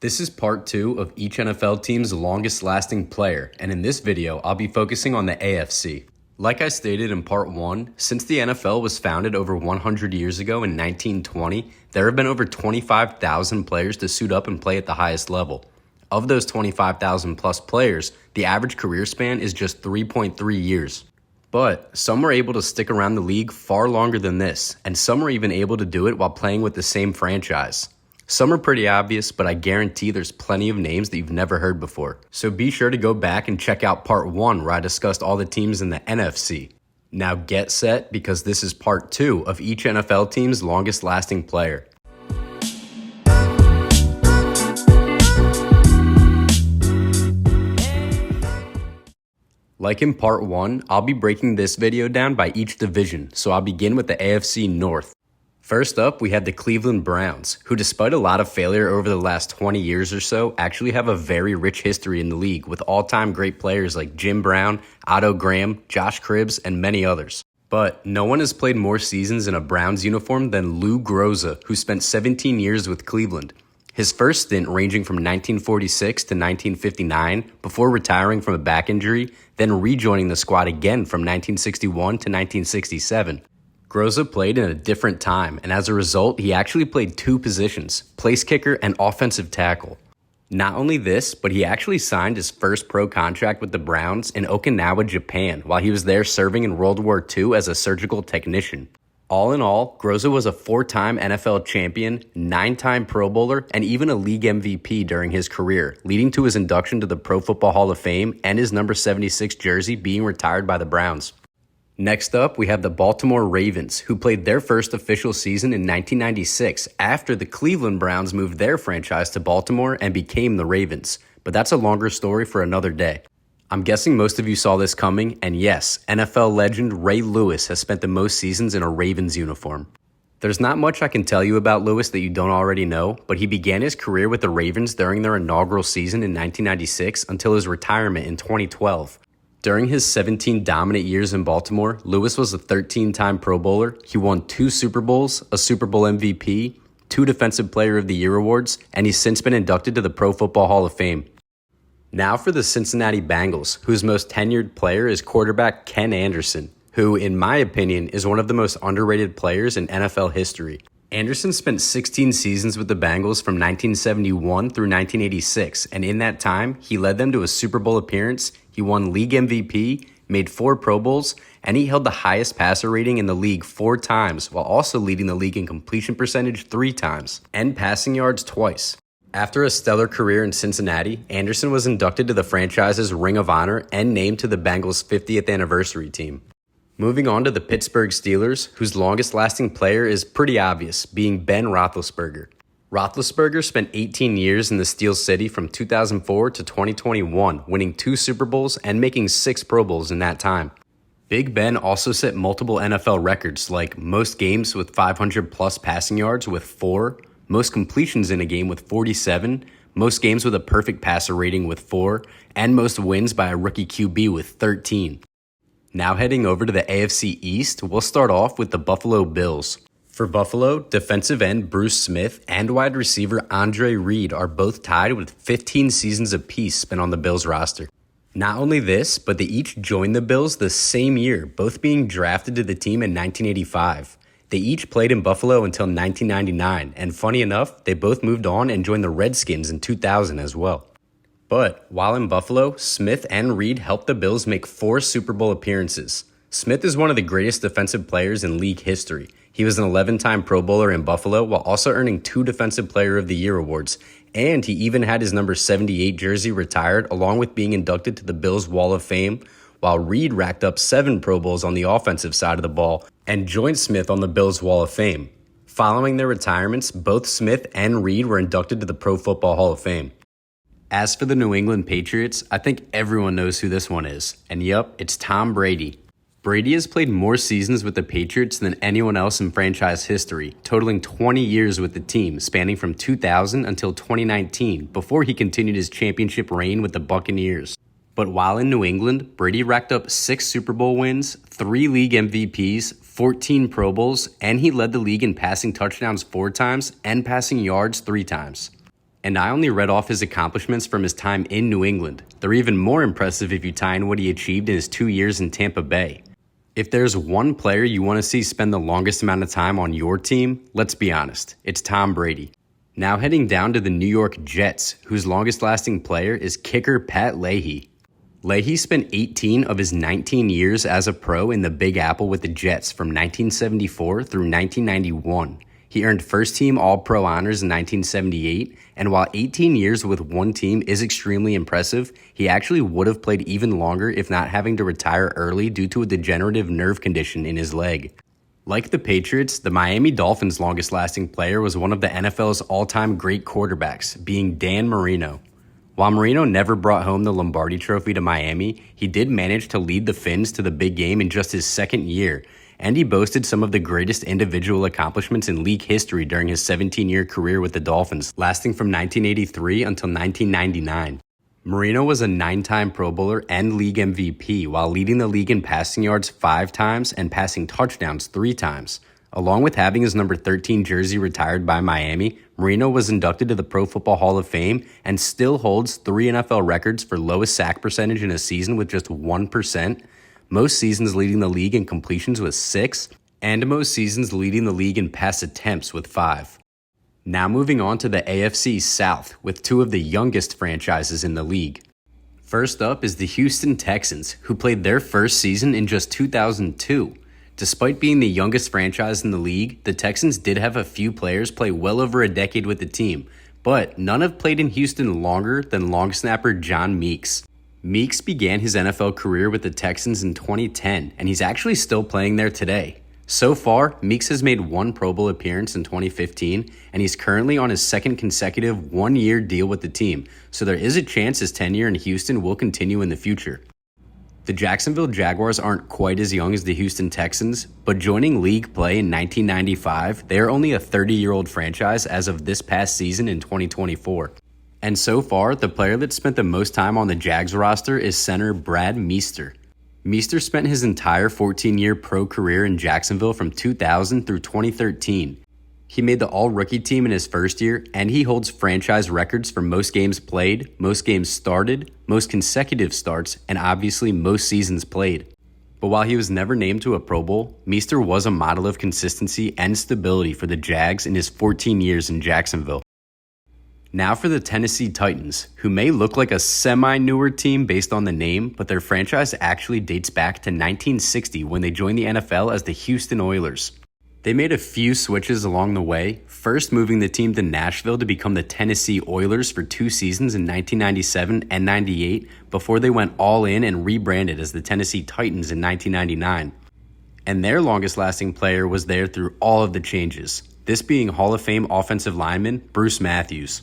This is part 2 of each NFL team's longest lasting player, and in this video, I'll be focusing on the AFC. Like I stated in part 1, since the NFL was founded over 100 years ago in 1920, there have been over 25,000 players to suit up and play at the highest level. Of those 25,000 plus players, the average career span is just 3.3 years. But some were able to stick around the league far longer than this, and some were even able to do it while playing with the same franchise. Some are pretty obvious, but I guarantee there's plenty of names that you've never heard before. So be sure to go back and check out part 1 where I discussed all the teams in the NFC. Now get set, because this is part 2 of each NFL team's longest lasting player. Like in part 1, I'll be breaking this video down by each division, so I'll begin with the AFC North. First up, we have the Cleveland Browns, who despite a lot of failure over the last 20 years or so, actually have a very rich history in the league with all-time great players like Jim Brown, Otto Graham, Josh Cribbs, and many others. But no one has played more seasons in a Browns uniform than Lou Groza, who spent 17 years with Cleveland. His first stint ranging from 1946 to 1959 before retiring from a back injury, then rejoining the squad again from 1961 to 1967. Groza played in a different time, and as a result, he actually played 2 positions, place kicker and offensive tackle. Not only this, but he actually signed his first pro contract with the Browns in Okinawa, Japan, while he was there serving in World War II as a surgical technician. All in all, Groza was a 4-time NFL champion, 9-time Pro Bowler, and even a league MVP during his career, leading to his induction to the Pro Football Hall of Fame and his number 76 jersey being retired by the Browns. Next up, we have the Baltimore Ravens, who played their first official season in 1996 after the Cleveland Browns moved their franchise to Baltimore and became the Ravens. But that's a longer story for another day. I'm guessing most of you saw this coming, and yes, NFL legend Ray Lewis has spent the most seasons in a Ravens uniform. There's not much I can tell you about Lewis that you don't already know, but he began his career with the Ravens during their inaugural season in 1996 until his retirement in 2012. During his 17 dominant years in Baltimore, Lewis was a 13-time Pro Bowler. He won 2 Super Bowls, a Super Bowl MVP, 2 Defensive Player of the Year awards, and he's since been inducted to the Pro Football Hall of Fame. Now for the Cincinnati Bengals, whose most tenured player is quarterback Ken Anderson, who, in my opinion, is one of the most underrated players in NFL history. Anderson spent 16 seasons with the Bengals from 1971 through 1986, and in that time, he led them to a Super Bowl appearance. He won league MVP, made 4 Pro Bowls, and he held the highest passer rating in the league 4 times, while also leading the league in completion percentage 3 times, and passing yards twice. After a stellar career in Cincinnati, Anderson was inducted to the franchise's Ring of Honor and named to the Bengals' 50th anniversary team. Moving on to the Pittsburgh Steelers, whose longest-lasting player is pretty obvious, being Ben Roethlisberger. Roethlisberger spent 18 years in the Steel City from 2004 to 2021, winning 2 Super Bowls and making 6 Pro Bowls in that time. Big Ben also set multiple NFL records like most games with 500-plus passing yards with 4, most completions in a game with 47, most games with a perfect passer rating with 4, and most wins by a rookie QB with 13. Now heading over to the AFC East, we'll start off with the Buffalo Bills. For Buffalo, defensive end Bruce Smith and wide receiver Andre Reed are both tied with 15 seasons apiece spent on the Bills roster. Not only this, but they each joined the Bills the same year, both being drafted to the team in 1985. They each played in Buffalo until 1999, and funny enough, they both moved on and joined the Redskins in 2000 as well. But while in Buffalo, Smith and Reed helped the Bills make 4 Super Bowl appearances. Smith is one of the greatest defensive players in league history. He was an 11-time Pro Bowler in Buffalo while also earning 2 Defensive Player of the Year awards, and he even had his number 78 jersey retired along with being inducted to the Bills Wall of Fame, while Reed racked up 7 Pro Bowls on the offensive side of the ball and joined Smith on the Bills Wall of Fame. Following their retirements, both Smith and Reed were inducted to the Pro Football Hall of Fame. As for the New England Patriots, I think everyone knows who this one is, and yup, it's Tom Brady. Brady has played more seasons with the Patriots than anyone else in franchise history, totaling 20 years with the team, spanning from 2000 until 2019, before he continued his championship reign with the Buccaneers. But while in New England, Brady racked up 6 Super Bowl wins, 3 league MVPs, 14 Pro Bowls, and he led the league in passing touchdowns 4 times and passing yards 3 times. And I only read off his accomplishments from his time in New England. They're even more impressive if you tie in what he achieved in his 2 years in Tampa Bay. If there's one player you want to see spend the longest amount of time on your team, let's be honest, it's Tom Brady. Now heading down to the New York Jets, whose longest lasting player is kicker Pat Leahy. Leahy spent 18 of his 19 years as a pro in the Big Apple with the Jets from 1974 through 1991. He earned first-team All-Pro honors in 1978, and while 18 years with one team is extremely impressive, he actually would have played even longer if not having to retire early due to a degenerative nerve condition in his leg. Like the Patriots, the Miami Dolphins' longest-lasting player was one of the NFL's all-time great quarterbacks, being Dan Marino. While Marino never brought home the Lombardi Trophy to Miami, he did manage to lead the Fins to the big game in just his second year, and he boasted some of the greatest individual accomplishments in league history during his 17-year career with the Dolphins, lasting from 1983 until 1999. Marino was a 9-time Pro Bowler and league MVP while leading the league in passing yards 5 times and passing touchdowns 3 times. Along with having his number 13 jersey retired by Miami, Marino was inducted to the Pro Football Hall of Fame and still holds 3 NFL records for lowest sack percentage in a season with just 1%, most seasons leading the league in completions with 6, and most seasons leading the league in pass attempts with 5. Now moving on to the AFC South with 2 of the youngest franchises in the league. First up is the Houston Texans, who played their first season in just 2002. Despite being the youngest franchise in the league, the Texans did have a few players play well over a decade with the team, but none have played in Houston longer than long snapper John Meeks. Meeks began his NFL career with the Texans in 2010, and he's actually still playing there today. So far, Meeks has made 1 Pro Bowl appearance in 2015, and he's currently on his second consecutive 1-year deal with the team, so there is a chance his tenure in Houston will continue in the future. The Jacksonville Jaguars aren't quite as young as the Houston Texans, but joining league play in 1995, they are only a 30-year-old franchise as of this past season in 2024. And so far, the player that spent the most time on the Jags roster is center Brad Meester. Meester spent his entire 14-year pro career in Jacksonville from 2000 through 2013. He made the all-rookie team in his first year, and he holds franchise records for most games played, most games started, most consecutive starts, and obviously most seasons played. But while he was never named to a Pro Bowl, Meester was a model of consistency and stability for the Jags in his 14 years in Jacksonville. Now for the Tennessee Titans, who may look like a semi-newer team based on the name, but their franchise actually dates back to 1960 when they joined the NFL as the Houston Oilers. They made a few switches along the way, first moving the team to Nashville to become the Tennessee Oilers for 2 seasons in 1997 and 98 before they went all in and rebranded as the Tennessee Titans in 1999. And their longest-lasting player was there through all of the changes, this being Hall of Fame offensive lineman Bruce Matthews.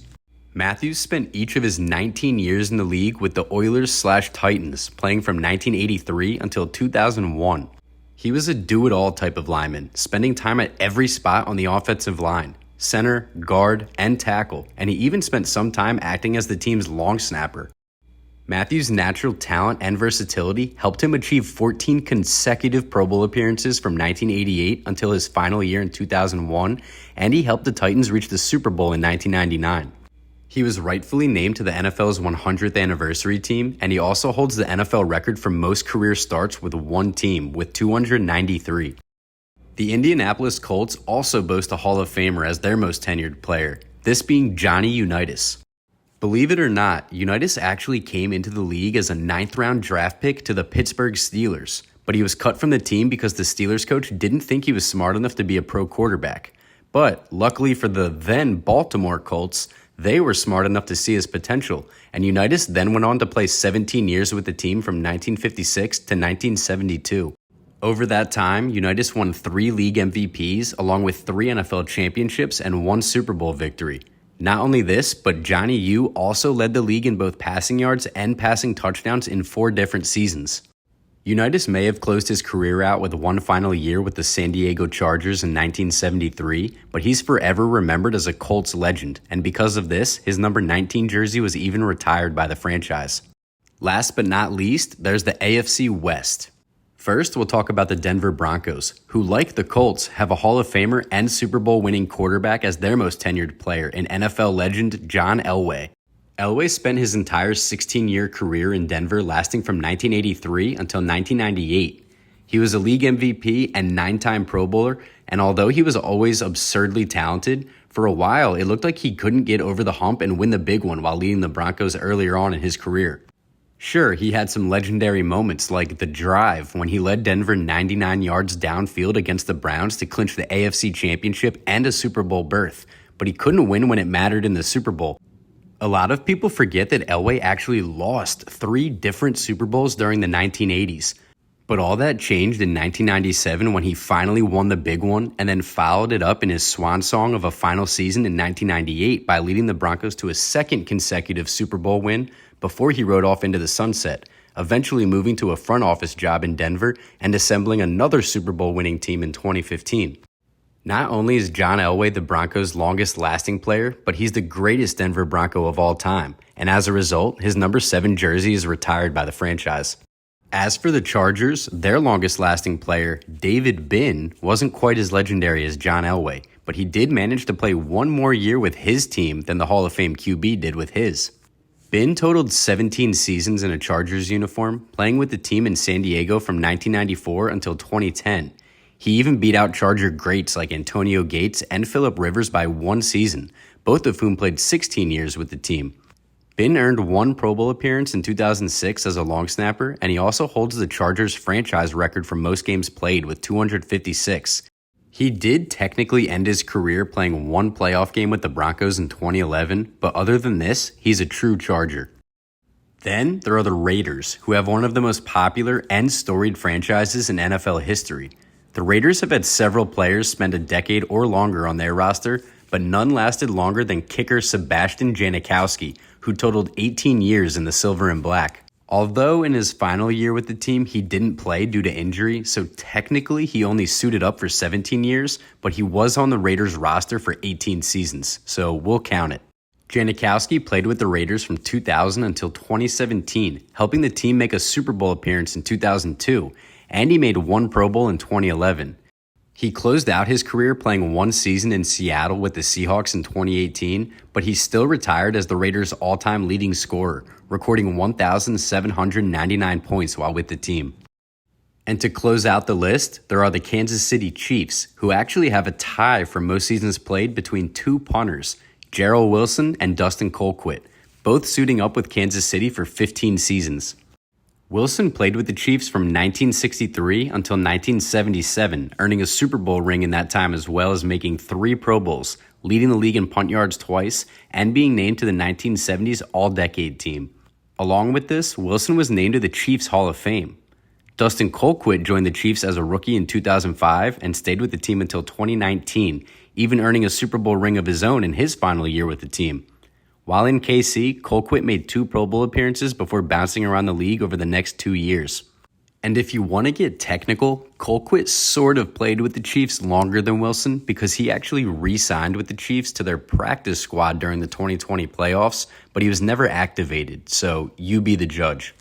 Matthews spent each of his 19 years in the league with the Oilers/Titans, playing from 1983 until 2001. He was a do-it-all type of lineman, spending time at every spot on the offensive line, center, guard, and tackle, and he even spent some time acting as the team's long snapper. Matthews' natural talent and versatility helped him achieve 14 consecutive Pro Bowl appearances from 1988 until his final year in 2001, and he helped the Titans reach the Super Bowl in 1999. He was rightfully named to the NFL's 100th anniversary team, and he also holds the NFL record for most career starts with one team, with 293. The Indianapolis Colts also boast a Hall of Famer as their most tenured player, this being Johnny Unitas. Believe it or not, Unitas actually came into the league as a 9th-round draft pick to the Pittsburgh Steelers, but he was cut from the team because the Steelers coach didn't think he was smart enough to be a pro quarterback. But luckily for the then Baltimore Colts, they were smart enough to see his potential, and Unitas then went on to play 17 years with the team from 1956 to 1972. Over that time, Unitas won 3 league MVPs along with 3 NFL championships and 1 Super Bowl victory. Not only this, but Johnny U also led the league in both passing yards and passing touchdowns in 4 different seasons. Unitas may have closed his career out with 1 final year with the San Diego Chargers in 1973, but he's forever remembered as a Colts legend, and because of this, his number 19 jersey was even retired by the franchise. Last but not least, there's the AFC West. First, we'll talk about the Denver Broncos, who, like the Colts, have a Hall of Famer and Super Bowl winning quarterback as their most tenured player in NFL legend John Elway. Elway spent his entire 16-year career in Denver, lasting from 1983 until 1998. He was a league MVP and 9-time Pro Bowler, and although he was always absurdly talented, for a while it looked like he couldn't get over the hump and win the big one while leading the Broncos earlier on in his career. Sure, he had some legendary moments like the drive when he led Denver 99 yards downfield against the Browns to clinch the AFC Championship and a Super Bowl berth, but he couldn't win when it mattered in the Super Bowl. A lot of people forget that Elway actually lost 3 different Super Bowls during the 1980s, but all that changed in 1997 when he finally won the big one and then followed it up in his swan song of a final season in 1998 by leading the Broncos to a second consecutive Super Bowl win before he rode off into the sunset, eventually moving to a front office job in Denver and assembling another Super Bowl winning team in 2015. Not only is John Elway the Broncos' longest lasting player, but he's the greatest Denver Bronco of all time, and as a result, his number 7 jersey is retired by the franchise. As for the Chargers, their longest lasting player, David Binn, wasn't quite as legendary as John Elway, but he did manage to play one more year with his team than the Hall of Fame QB did with his. Binn totaled 17 seasons in a Chargers uniform, playing with the team in San Diego from 1994 until 2010. He even beat out Charger greats like Antonio Gates and Phillip Rivers by 1 season, both of whom played 16 years with the team. Binn earned 1 Pro Bowl appearance in 2006 as a long snapper, and he also holds the Chargers franchise record for most games played with 256. He did technically end his career playing 1 playoff game with the Broncos in 2011, but other than this, he's a true Charger. Then there are the Raiders, who have one of the most popular and storied franchises in NFL history. The Raiders have had several players spend a decade or longer on their roster, but none lasted longer than kicker Sebastian Janikowski, who totaled 18 years in the silver and black. Although in his final year with the team, he didn't play due to injury, so technically he only suited up for 17 years, but he was on the Raiders roster for 18 seasons, so we'll count it. Janikowski played with the Raiders from 2000 until 2017, helping the team make a Super Bowl appearance in 2002, and he made 1 Pro Bowl in 2011. He closed out his career playing 1 season in Seattle with the Seahawks in 2018, but he still retired as the Raiders' all-time leading scorer, recording 1,799 points while with the team. And to close out the list, there are the Kansas City Chiefs, who actually have a tie for most seasons played between 2 punters, Gerald Wilson and Dustin Colquitt, both suiting up with Kansas City for 15 seasons. Wilson played with the Chiefs from 1963 until 1977, earning a Super Bowl ring in that time as well as making 3 Pro Bowls, leading the league in punt yards twice, and being named to the 1970s All-Decade team. Along with this, Wilson was named to the Chiefs Hall of Fame. Dustin Colquitt joined the Chiefs as a rookie in 2005 and stayed with the team until 2019, even earning a Super Bowl ring of his own in his final year with the team. While in KC, Colquitt made 2 Pro Bowl appearances before bouncing around the league over the next 2 years. And if you want to get technical, Colquitt sort of played with the Chiefs longer than Wilson because he actually re-signed with the Chiefs to their practice squad during the 2020 playoffs, but he was never activated, so you be the judge.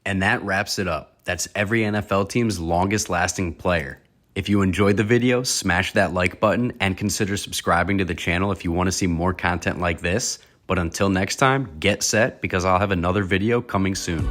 And that wraps it up. That's every NFL team's longest lasting player. If you enjoyed the video, smash that like button and consider subscribing to the channel if you want to see more content like this. But until next time, get set because I'll have another video coming soon.